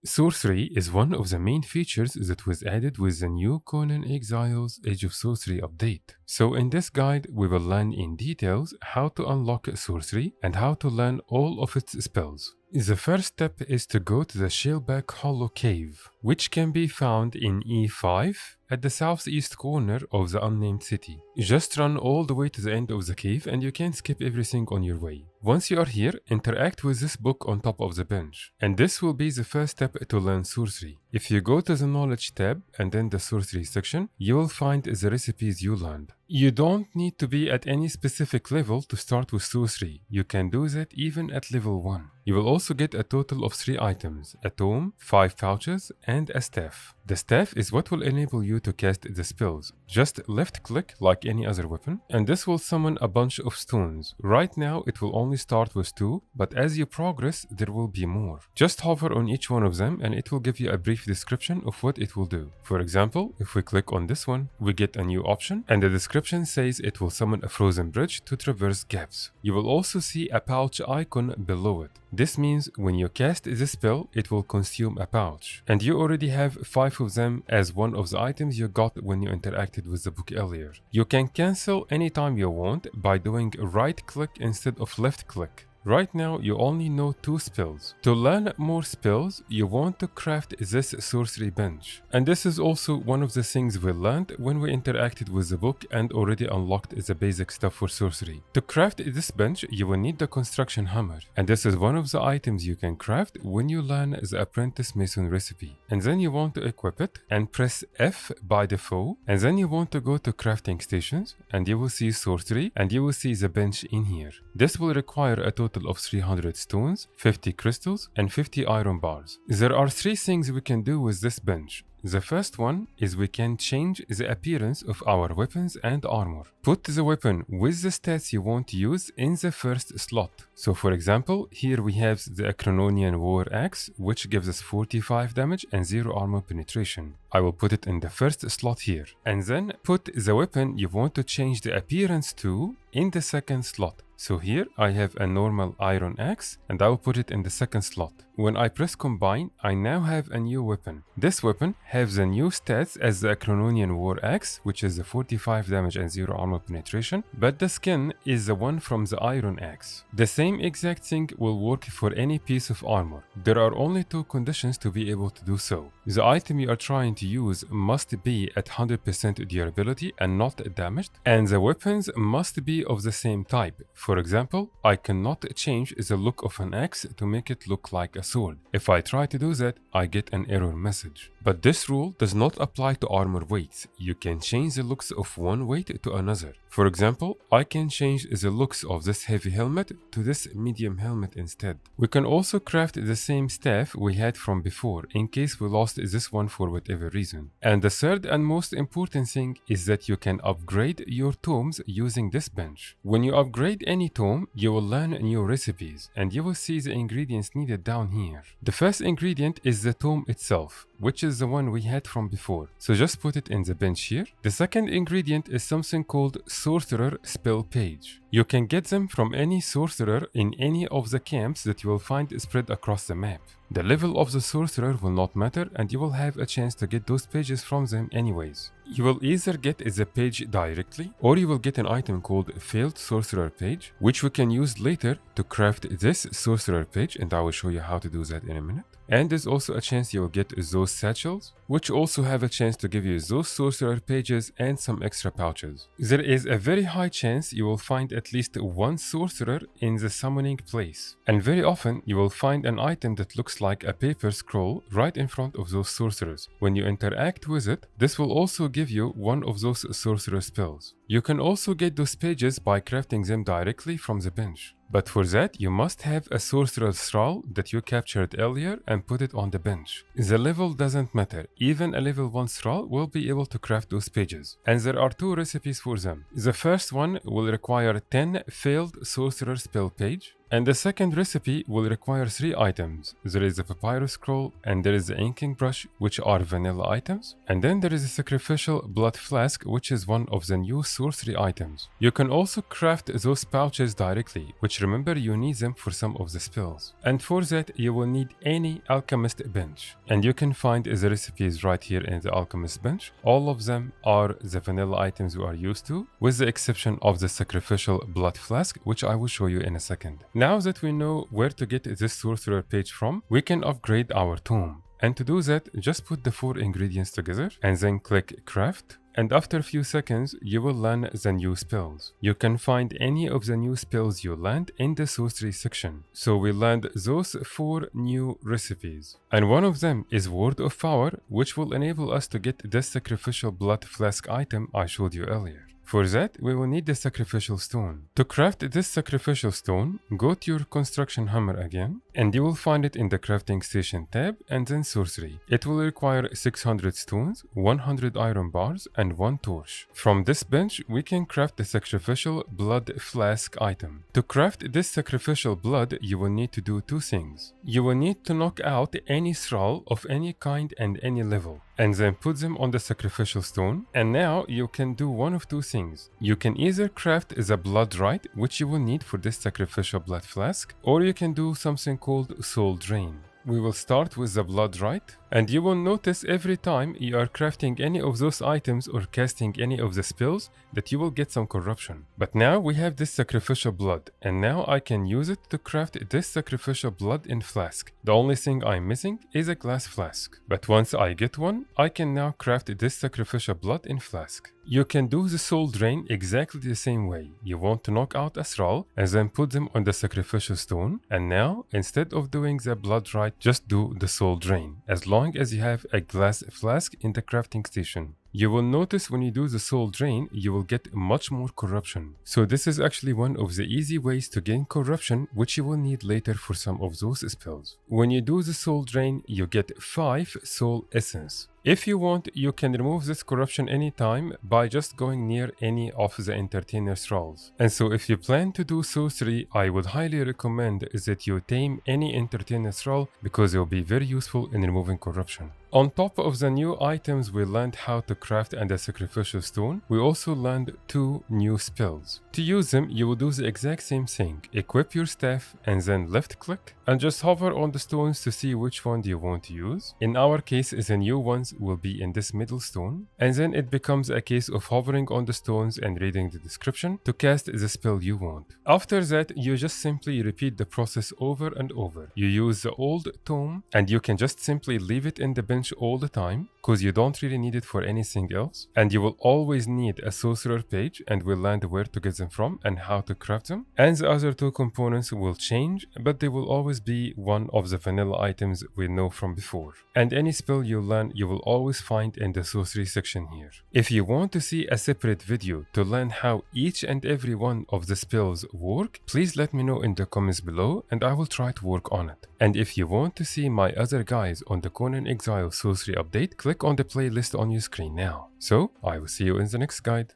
Sorcery is one of the main features that was added with the new Conan Exiles Age of Sorcery update. So in this guide, we will learn in details how to unlock sorcery and how to learn all of its spells. The first step is to go to the Shellback Hollow Cave, which can be found in E5 at the southeast corner of the unnamed city. Just run all the way to the end of the cave and you can skip everything on your way. Once you are here, interact with this book on top of the bench. And this will be the first step to learn sorcery. If you go to the knowledge tab and then the sorcery section, you will find the recipes you learned. You don't need to be at any specific level to start with sorcery. You can do that even at level 1. You will also get a total of 3 items, a tome, 5 pouches, and a staff. The staff is what will enable you to cast the spells. Just left click like any other weapon, and this will summon a bunch of stones. Right now it will only start with 2, but as you progress there will be more. Just hover on each one of them and it will give you a brief description of what it will do. For example, if we click on this one, we get a new option, and the description says it will summon a frozen bridge to traverse gaps. You will also see a pouch icon below it. This means when you cast the spell, it will consume a pouch. And you already have 5 of them as one of the items you got when you interacted with the book earlier. You can cancel anytime you want by doing right click instead of left click. Right now, you only know 2 spells. To learn more spells, you want to craft this sorcery bench. And this is also one of the things we learned when we interacted with the book and already unlocked the basic stuff for sorcery. To craft this bench, you will need the construction hammer. And this is one of the items you can craft when you learn the apprentice mason recipe. And then you want to equip it and press F by default. And then you want to go to crafting stations and you will see sorcery and you will see the bench in here. This will require a total of 300 stones, 50 crystals, and 50 iron bars. There are 3 things we can do with this bench. The first one is we can change the appearance of our weapons and armor. Put the weapon with the stats you want to use in the first slot. So for example, here we have the Acrononian War Axe, which gives us 45 damage and 0 armor penetration. I will put it in the first slot here. And then put the weapon you want to change the appearance to in the second slot. So here I have a normal iron axe and I will put it in the second slot. When I press combine, I now have a new weapon. This weapon has the new stats as the Acrononian War Axe, which is the 45 damage and 0 armor penetration, but the skin is the one from the iron axe. The same exact thing will work for any piece of armor. There are only 2 conditions to be able to do so. The item you are trying to use must be at 100% durability and not damaged, and the weapons must be of the same type. For example, I cannot change the look of an axe to make it look like a sword. If I try to do that, I get an error message. But this rule does not apply to armor weights. You can change the looks of one weight to another. For example, I can change the looks of this heavy helmet to this medium helmet instead. We can also craft the same staff we had from before in case we lost this one for whatever reason. And the third and most important thing is that you can upgrade your tomes using this bench. When you upgrade any tome, you will learn new recipes and you will see the ingredients needed down here. The first ingredient is the tome itself, which is the one we had from before. So just put it in the bench here. The second ingredient is something called Sorcerer spell page. You can get them from any sorcerer in any of the camps that you will find spread across the map. The level of the sorcerer will not matter and you will have a chance to get those pages from them anyways. You will either get the page directly or you will get an item called Failed Sorcerer Page, which we can use later to craft this sorcerer page, and I will show you how to do that in a minute. And there's also a chance you will get those satchels, which also have a chance to give you those sorcerer pages and some extra pouches. There is a very high chance you will find at least one sorcerer in the summoning place. And very often you will find an item that looks like a paper scroll right in front of those sorcerers. When you interact with it, this will also give you one of those sorcerer spells. You can also get those pages by crafting them directly from the bench. But for that, you must have a sorcerer's thrall that you captured earlier and put it on the bench. The level doesn't matter. Even a level 1 thrall will be able to craft those pages. And there are 2 recipes for them. The first one will require 10 failed sorcerer spell page. And the second recipe will require 3 items. There is a papyrus scroll and there is the inking brush, which are vanilla items. And then there is a sacrificial blood flask, which is one of the new sorcery items. You can also craft those pouches directly, which remember you need them for some of the spells. And for that you will need any alchemist bench. And you can find the recipes right here in the alchemist bench. All of them are the vanilla items we are used to, with the exception of the sacrificial blood flask, which I will show you in a second. Now that we know where to get this sorcerer page from, we can upgrade our tome. And to do that, just put the 4 ingredients together and then click craft. And after a few seconds, you will learn the new spells. You can find any of the new spells you learned in the sorcery section. So we learned those 4 new recipes. And one of them is Word of Power, which will enable us to get the sacrificial blood flask item I showed you earlier. For that, we will need the sacrificial stone. To craft this sacrificial stone, go to your construction hammer again, and you will find it in the crafting station tab and then sorcery. It will require 600 stones, 100 iron bars, and 1 torch. From this bench, we can craft the sacrificial blood flask item. To craft this sacrificial blood, you will need to do 2 things. You will need to knock out any thrall of any kind and any level, and then put them on the sacrificial stone. And now you can do one of 2 things. You can either craft the blood rite, which you will need for this sacrificial blood flask, or you can do something called soul drain. We will start with the blood rite, and you will notice every time you are crafting any of those items or casting any of the spells that you will get some corruption. But now we have this sacrificial blood, and now I can use it to craft this sacrificial blood in flask. The only thing I'm missing is a glass flask. But once I get one, I can now craft this sacrificial blood in flask. You can do the soul drain exactly the same way. You want to knock out a thrall and then put them on the sacrificial stone. And now, instead of doing the blood rite, just do the soul drain, as long as you have a glass flask in the crafting station. You will notice when you do the soul drain, you will get much more corruption. So this is actually one of the easy ways to gain corruption, which you will need later for some of those spells. When you do the soul drain, you get 5 soul essence. If you want, you can remove this corruption anytime by just going near any of the entertainer thralls. And so if you plan to do sorcery, I would highly recommend that you tame any entertainer thrall, because it will be very useful in removing corruption. On top of the new items we learned how to craft and the sacrificial stone, we also learned 2 new spells. To use them, you will do the exact same thing. Equip your staff and then left click and just hover on the stones to see which one do you want to use. In our case, the new ones will be in this middle stone, and then it becomes a case of hovering on the stones and reading the description to cast the spell you want. After that, you just simply repeat the process over and over. You use the old tome, and you can just simply leave it in the bench all the time, because you don't really need it for anything else. And you will always need a sorcerer page, and we'll learn where to get them from and how to craft them. And the other 2 components will change, but they will always be one of the vanilla items we know from before. And any spell you learn, you will always find in the sorcery section here. If you want to see a separate video to learn how each and every one of the spells work, please let me know in the comments below, and I will try to work on it. And if you want to see my other guides on the Conan Exiles Sorcery update, click on the playlist on your screen now. So, I will see you in the next guide.